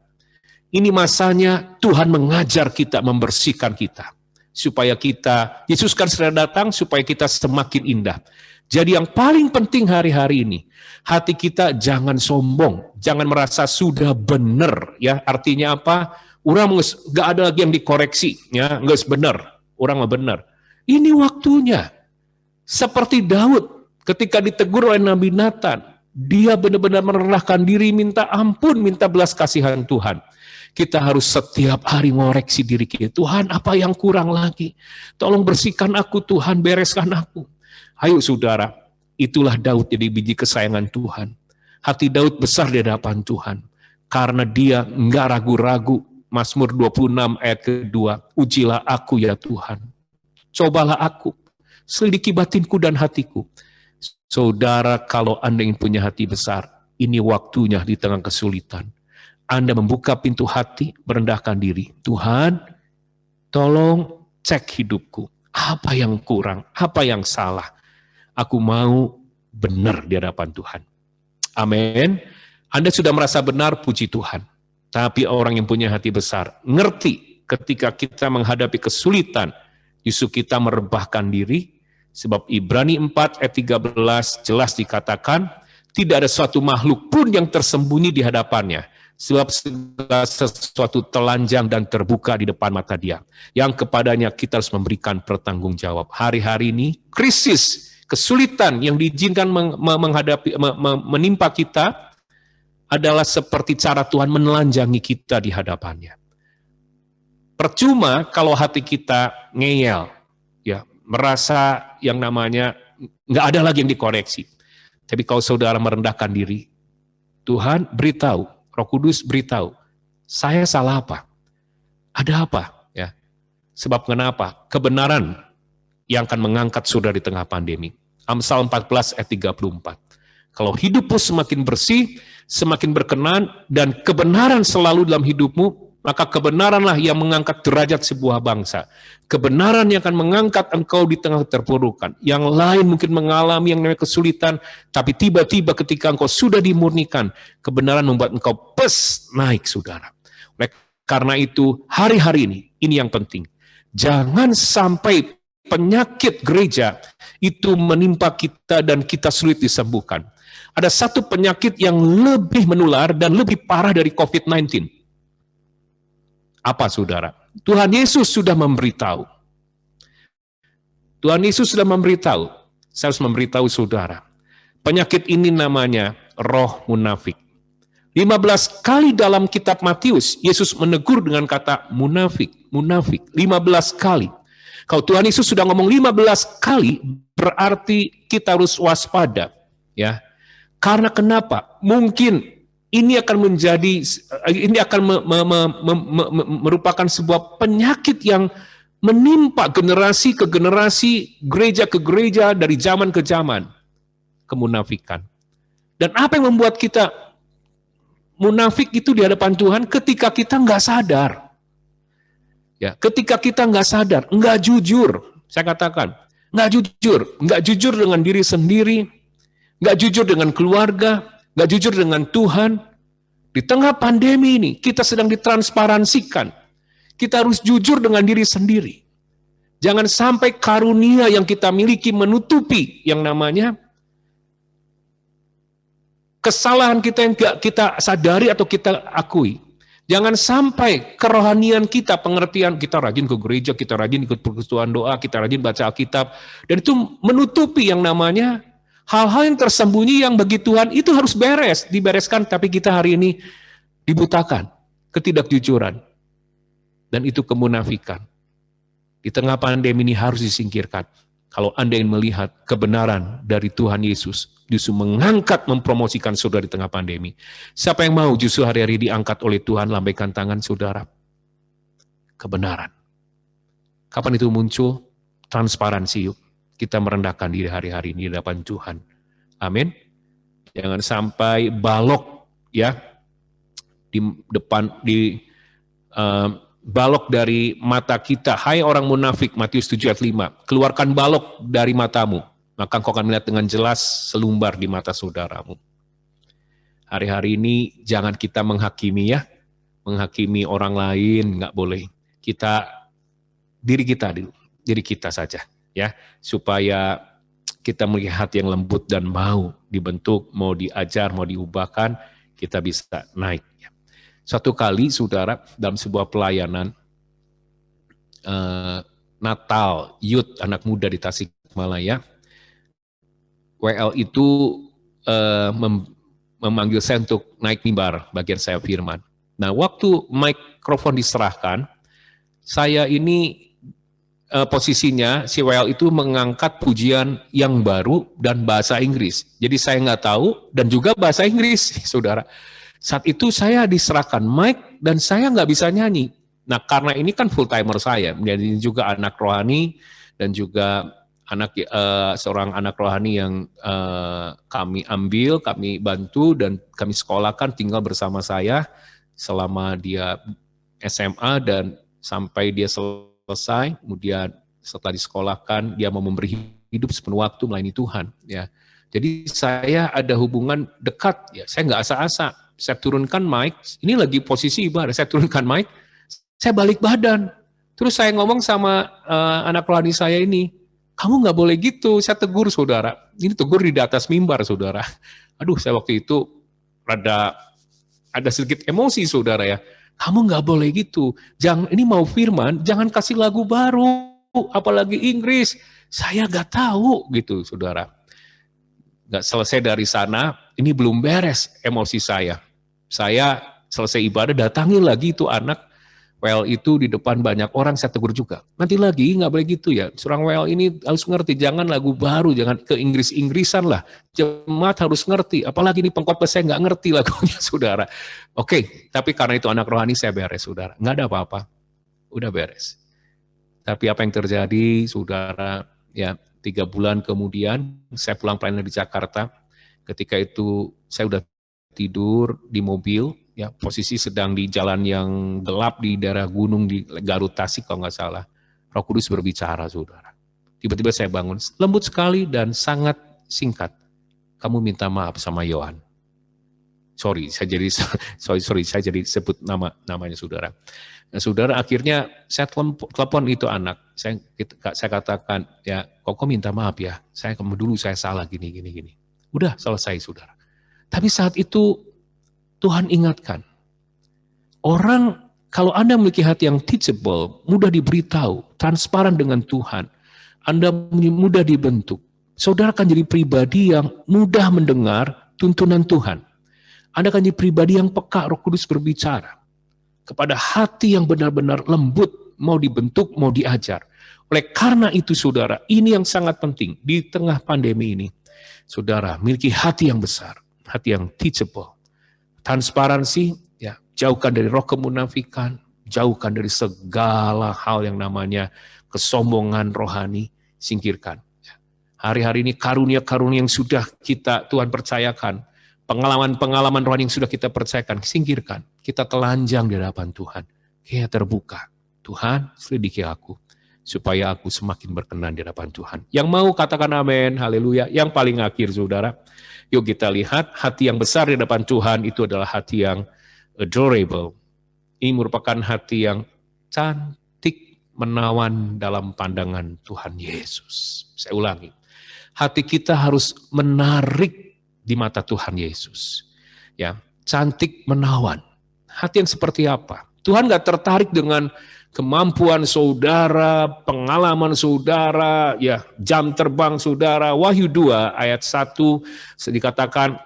Ini masanya Tuhan mengajar kita, membersihkan kita. Supaya kita, Yesus kan sudah datang supaya kita semakin indah. Jadi yang paling penting hari-hari ini, hati kita jangan sombong, jangan merasa sudah benar. Ya, artinya apa? Orang nggak ada lagi yang dikoreksi, ya, nggak benar. Orang nggak benar. Ini waktunya. Seperti Daud ketika ditegur oleh Nabi Nathan, dia benar-benar merendahkan diri, minta ampun, minta belas kasihan Tuhan. Kita harus setiap hari ngoreksi diri kita. Tuhan, apa yang kurang lagi? Tolong bersihkan aku, Tuhan, bereskan aku. Ayo saudara, itulah Daud jadi biji kesayangan Tuhan. Hati Daud besar di hadapan Tuhan. Karena dia enggak ragu-ragu. Mazmur 26 ayat kedua, ujilah aku ya Tuhan. Cobalah aku, selidiki batinku dan hatiku. Saudara, kalau Anda ingin punya hati besar, ini waktunya di tengah kesulitan. Anda membuka pintu hati, merendahkan diri. Tuhan, tolong cek hidupku. Apa yang kurang? Apa yang salah? Aku mau benar di hadapan Tuhan. Amin. Anda sudah merasa benar, puji Tuhan. Tapi orang yang punya hati besar, ngerti ketika kita menghadapi kesulitan, justru kita merebahkan diri. Sebab Ibrani 4 ayat 13 jelas dikatakan, tidak ada suatu makhluk pun yang tersembunyi di hadapannya. Sebab segala sesuatu telanjang dan terbuka di depan mata dia. Yang kepadanya kita harus memberikan pertanggungjawab. Hari-hari ini krisis, kesulitan yang diizinkan menimpa kita adalah seperti cara Tuhan menelanjangi kita di hadapannya. Percuma kalau hati kita ngeyel, ya, merasa yang namanya nggak ada lagi yang dikoreksi. Tapi kalau saudara merendahkan diri, Tuhan beritahu, Roh Kudus beritahu, saya salah apa? Ada apa? Ya. Sebab kenapa? Kebenaran yang akan mengangkat saudara di tengah pandemi. Amsal 14 ayat 34. Kalau hidupmu semakin bersih, semakin berkenan, dan kebenaran selalu dalam hidupmu, maka kebenaranlah yang mengangkat derajat sebuah bangsa. Kebenaran yang akan mengangkat engkau di tengah keterpurukan. Yang lain mungkin mengalami yang namanya kesulitan, tapi tiba-tiba ketika engkau sudah dimurnikan, kebenaran membuat engkau naik, saudara. Oleh karena itu, hari-hari ini yang penting. Jangan sampai penyakit gereja itu menimpa kita dan kita sulit disembuhkan. Ada satu penyakit yang lebih menular dan lebih parah dari COVID-19. Apa, saudara? Tuhan Yesus sudah memberitahu. Tuhan Yesus sudah memberitahu. Saya harus memberitahu saudara. Penyakit ini namanya roh munafik. 15 kali dalam kitab Matius, Yesus menegur dengan kata munafik, munafik. 15 kali. Kalau Tuhan Yesus sudah ngomong 15 kali, berarti kita harus waspada. Ya. Karena kenapa? Mungkin ini akan merupakan sebuah penyakit yang menimpa generasi ke generasi, gereja ke gereja, dari zaman ke zaman. Kemunafikan. Dan apa yang membuat kita munafik itu di hadapan Tuhan? Ketika kita nggak sadar. Ya, ketika kita nggak sadar, nggak jujur. Saya katakan, nggak jujur dengan diri sendiri, nggak jujur dengan keluarga, nggak jujur dengan Tuhan. Di tengah pandemi ini, kita sedang ditransparansikan. Kita harus jujur dengan diri sendiri. Jangan sampai karunia yang kita miliki menutupi yang namanya kesalahan kita yang nggak kita sadari atau kita akui. Jangan sampai kerohanian kita, pengertian, kita rajin ke gereja, kita rajin ikut persekutuan doa, kita rajin baca Alkitab, dan itu menutupi yang namanya hal-hal yang tersembunyi yang bagi Tuhan itu harus dibereskan, tapi kita hari ini dibutakan, ketidakjujuran, dan itu kemunafikan. Di tengah pandemi ini harus disingkirkan. Kalau Anda ingin melihat kebenaran dari Tuhan Yesus, justru mengangkat, mempromosikan saudara di tengah pandemi. Siapa yang mau justru hari-hari diangkat oleh Tuhan, lambaikan tangan saudara. Kebenaran. Kapan itu muncul? Transparansi yuk. Kita merendahkan diri hari-hari ini di hadapan Tuhan. Amin. Jangan sampai balok ya di depan balok dari mata kita. Hai orang munafik, Matius 7 ayat 5. Keluarkan balok dari matamu, maka engkau akan melihat dengan jelas selumbar di mata saudaramu. Hari-hari ini jangan kita menghakimi ya. menghakimi orang lain, nggak boleh. Diri kita saja, ya, supaya kita melihat yang lembut dan mau dibentuk, mau diajar, mau diubahkan, kita bisa naik. Suatu kali, saudara, dalam sebuah pelayanan Natal, Youth, anak muda di Tasikmalaya, WL itu memanggil saya untuk naik mimbar, bagian saya firman. Nah, waktu mikrofon diserahkan, saya ini posisinya, si WL itu mengangkat pujian yang baru dan bahasa Inggris. Jadi saya nggak tahu, dan juga bahasa Inggris, saudara. Saat itu saya diserahkan mic, dan saya nggak bisa nyanyi. Nah, karena ini kan full timer saya, dan ini juga anak rohani, dan juga seorang anak rohani yang kami ambil, kami bantu, dan kami sekolahkan tinggal bersama saya selama dia SMA dan sampai dia selesai. Kemudian setelah disekolahkan, dia mau memberi hidup sepenuh waktu melayani Tuhan. Ya, jadi saya ada hubungan dekat. Ya, saya nggak asa-asa. Saya turunkan mic. Ini lagi posisi ibadah. Saya turunkan mic. Saya balik badan. Terus saya ngomong sama anak rohani saya ini, kamu nggak boleh gitu. Saya tegur, saudara. Ini tegur di atas mimbar, saudara. Aduh, saya waktu itu ada sedikit emosi, saudara ya. Kamu nggak boleh gitu. Ini mau firman, jangan kasih lagu baru, apalagi Inggris. Saya nggak tahu gitu, saudara. Nggak selesai dari sana, ini belum beres emosi saya. Saya selesai ibadah, datangi lagi itu anak WL itu di depan banyak orang, saya tegur juga. Nanti lagi, nggak boleh gitu ya. Seorang WL ini harus ngerti, jangan lagu baru, jangan ke Inggris-Inggrisan lah. Jemaat harus ngerti, apalagi ini pengkhotbah saya nggak ngerti lagunya, saudara. Oke, tapi karena itu anak rohani, saya beres, saudara. Nggak ada apa-apa, udah beres. Tapi apa yang terjadi, saudara, ya 3 bulan kemudian, saya pulang pelayanan di Jakarta. Ketika itu, saya udah tidur di mobil, ya posisi sedang di jalan yang gelap di daerah gunung di Garut Tasik kalau nggak salah. Roh Kudus berbicara, saudara. Tiba-tiba saya bangun, lembut sekali dan sangat singkat. Kamu minta maaf sama Yohan. Sorry, saya jadi sebut namanya, saudara. Nah, saudara, akhirnya saya telepon itu anak. Saya katakan, ya, kok minta maaf ya. Dulu saya salah gini. Udah selesai, saudara. Tapi saat itu Tuhan ingatkan, orang kalau Anda memiliki hati yang teachable, mudah diberitahu, transparan dengan Tuhan, Anda mudah dibentuk, saudara akan jadi pribadi yang mudah mendengar tuntunan Tuhan. Anda akan jadi pribadi yang peka, Roh Kudus berbicara kepada hati yang benar-benar lembut, mau dibentuk, mau diajar. Oleh karena itu, saudara, ini yang sangat penting di tengah pandemi ini. Saudara, miliki hati yang besar, hati yang teachable. Transparansi, ya, jauhkan dari roh kemunafikan, jauhkan dari segala hal yang namanya kesombongan rohani, singkirkan. Hari-hari ini karunia-karunia yang sudah Tuhan percayakan, pengalaman-pengalaman rohani yang sudah kita percayakan, singkirkan. Kita telanjang di hadapan Tuhan. Kita terbuka. Tuhan, selidiki aku, supaya aku semakin berkenan di hadapan Tuhan. Yang mau katakan amin, haleluya. Yang paling akhir, saudara, yuk kita lihat hati yang besar di hadapan Tuhan itu adalah hati yang adorable. Ini merupakan hati yang cantik, menawan dalam pandangan Tuhan Yesus. Saya ulangi, hati kita harus menarik di mata Tuhan Yesus. Ya, cantik, menawan. Hati yang seperti apa? Tuhan gak tertarik dengan kemampuan saudara, pengalaman saudara, ya, jam terbang saudara. Wahyu 2 ayat 1 dikatakan,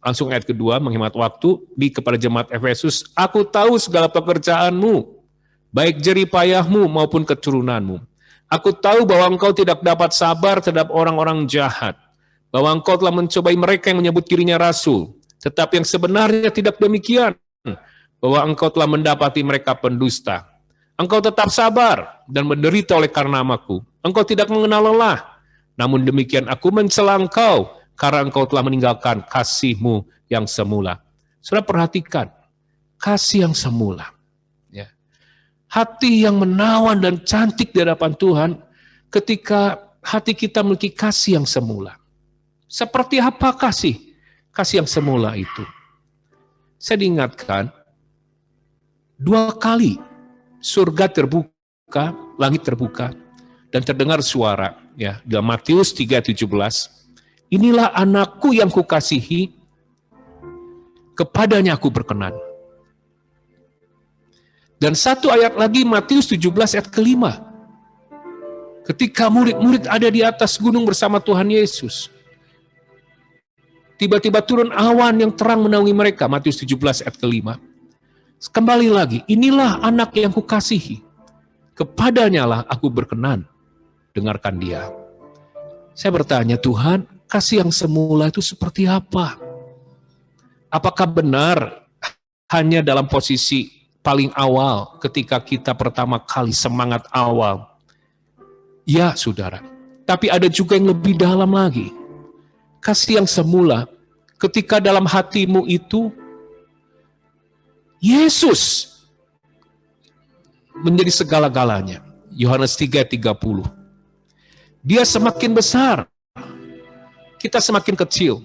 langsung ayat kedua, menghemat waktu, kepada jemaat Efesus, aku tahu segala pekerjaanmu, baik jerih payahmu maupun keturunanmu. Aku tahu bahwa engkau tidak dapat sabar terhadap orang-orang jahat, bahwa engkau telah mencobai mereka yang menyebut dirinya rasul, tetapi yang sebenarnya tidak demikian, bahwa engkau telah mendapati mereka pendusta. Engkau tetap sabar dan menderita oleh karena namaku. Engkau tidak mengenal lelah. Namun demikian aku mencela engkau karena engkau telah meninggalkan kasihmu yang semula. Saudara perhatikan, kasih yang semula. Ya. Hati yang menawan dan cantik di hadapan Tuhan ketika hati kita memiliki kasih yang semula. Seperti apa kasih? Kasih yang semula itu. Saya diingatkan, 2 kali surga terbuka, langit terbuka, dan terdengar suara, ya, dalam Matius 3:17, inilah anakku yang kukasihi, kepadanya aku berkenan. Dan satu ayat lagi, Matius 17 ayat ke-5. Ketika murid-murid ada di atas gunung bersama Tuhan Yesus, tiba-tiba turun awan yang terang menaungi mereka, Matius 17 ayat ke-5. Kembali lagi, inilah anak yang kukasihi, kepadanya lah aku berkenan, dengarkan dia. Saya bertanya, Tuhan, kasih yang semula itu seperti apa? Apakah benar hanya dalam posisi paling awal ketika kita pertama kali semangat awal? Ya, saudara. Tapi ada juga yang lebih dalam lagi. Kasih yang semula ketika dalam hatimu itu Yesus menjadi segala-galanya. Yohanes 3:30. Dia semakin besar, kita semakin kecil.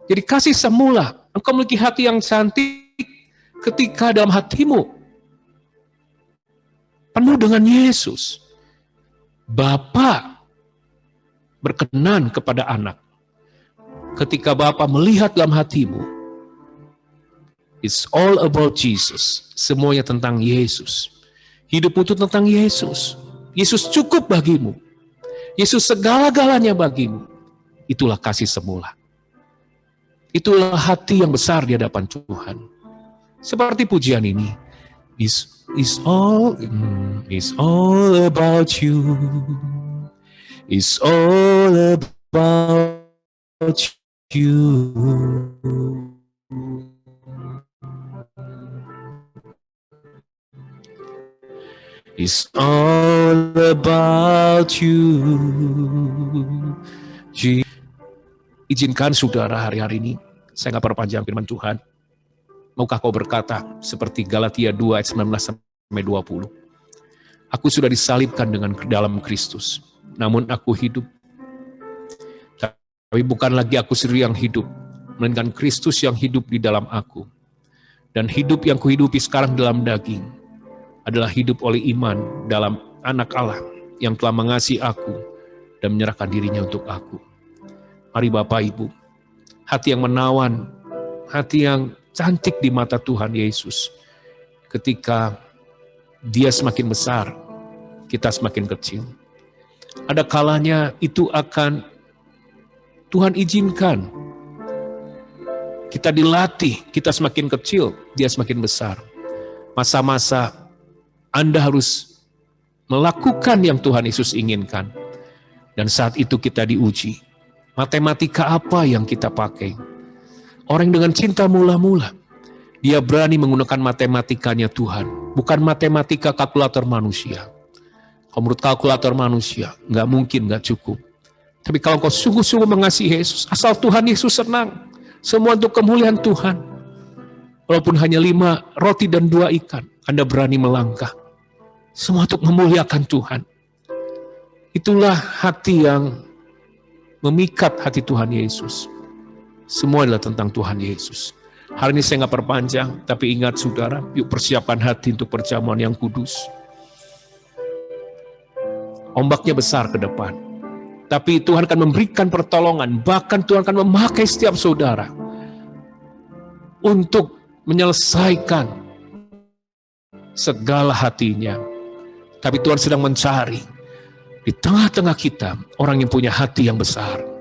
Jadi kasih semula, engkau memiliki hati yang cantik ketika dalam hatimu penuh dengan Yesus. Bapa berkenan kepada anak. Ketika Bapa melihat dalam hatimu, it's all about Jesus. Semuanya tentang Yesus. Hidupmu itu tentang Yesus. Yesus cukup bagimu. Yesus segala-galanya bagimu. Itulah kasih semula. Itulah hati yang besar di hadapan Tuhan. Seperti pujian ini. It's all about you. It's all about you. It's all about you. Izinkan saudara hari-hari ini, saya nggak perpanjang firman Tuhan. Maukah kau berkata seperti Galatia 2 ayat 19-20. Aku sudah disalibkan dengan dalam Kristus, namun aku hidup. Tapi bukan lagi aku sendiri yang hidup, melainkan Kristus yang hidup di dalam aku. Dan hidup yang kuhidupi sekarang dalam daging adalah hidup oleh iman dalam anak Allah yang telah mengasihi aku dan menyerahkan dirinya untuk aku. Mari Bapak Ibu, hati yang menawan, hati yang cantik di mata Tuhan Yesus. Ketika Dia semakin besar, kita semakin kecil. Ada kalanya itu akan Tuhan izinkan. Kita dilatih, kita semakin kecil, Dia semakin besar. Masa-masa Anda harus melakukan yang Tuhan Yesus inginkan. Dan saat itu kita diuji. Matematika apa yang kita pakai? Orang dengan cinta mula-mula, dia berani menggunakan matematikanya Tuhan. Bukan matematika kalkulator manusia. Kalau menurut kalkulator manusia, nggak mungkin, nggak cukup. Tapi kalau kau sungguh-sungguh mengasihi Yesus, asal Tuhan Yesus senang, semua untuk kemuliaan Tuhan. Walaupun hanya 5 roti dan 2 ikan, Anda berani melangkah. Semua untuk memuliakan Tuhan. Itulah hati yang memikat hati Tuhan Yesus. Semua adalah tentang Tuhan Yesus. Hari ini saya nggak perpanjang, tapi ingat saudara, yuk persiapkan hati untuk perjamuan yang kudus. Ombaknya besar ke depan. Tapi Tuhan akan memberikan pertolongan, bahkan Tuhan akan memakai setiap saudara untuk menyelesaikan segala hatinya. Tapi Tuhan sedang mencari di tengah-tengah kita orang yang punya hati yang besar.